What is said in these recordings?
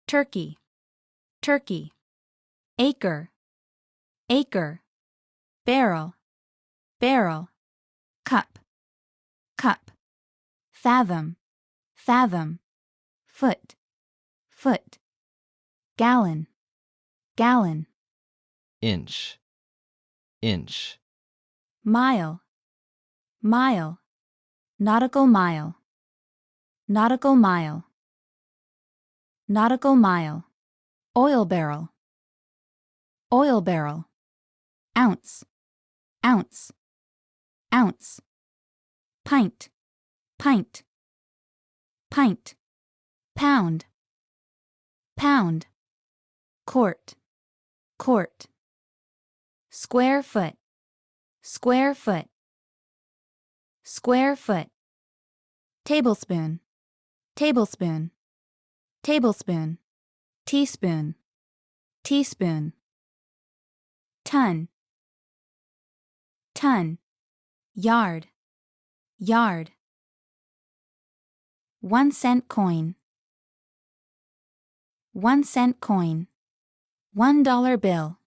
turkey, turkey. Acre, acre. Barrel, barrel. Cup, cup. Fathom, fathom. Foot, foot. Gallon, gallon. Inch, inch. Mile, mile. Nautical mile, nautical mile. Nautical mile. Oil barrel, oil barrel. Ounce, ounce, ounce. Pint, pint, pint. Pound, pound. Quart, quart. Square foot, square foot. Square foot. Tablespoon, tablespoon, tablespoon. Teaspoon, teaspoon. Ton, ton. Yard, yard. 1 cent coin, 1 cent coin. $1 bill,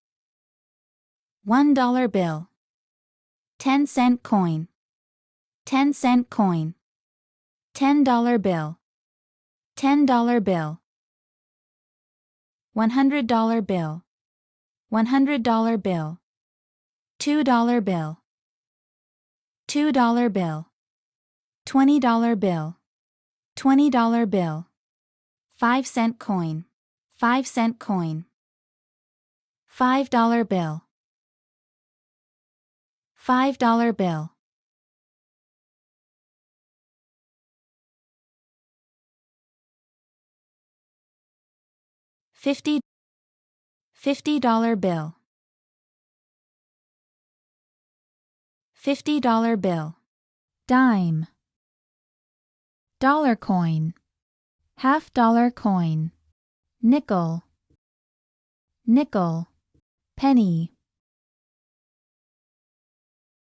$1 bill. 10 cent coin, 10 cent coin. $10 bill, $10 bill. $100 bill, $100 bill. $2 bill, $2 bill. $20 bill, $20 bill. 5 cent coin, 5 cent coin. $5 bill, $5 bill. $50 bill, $50 bill. Dime, dollar coin, $half coin. Nickel, nickel. Penny,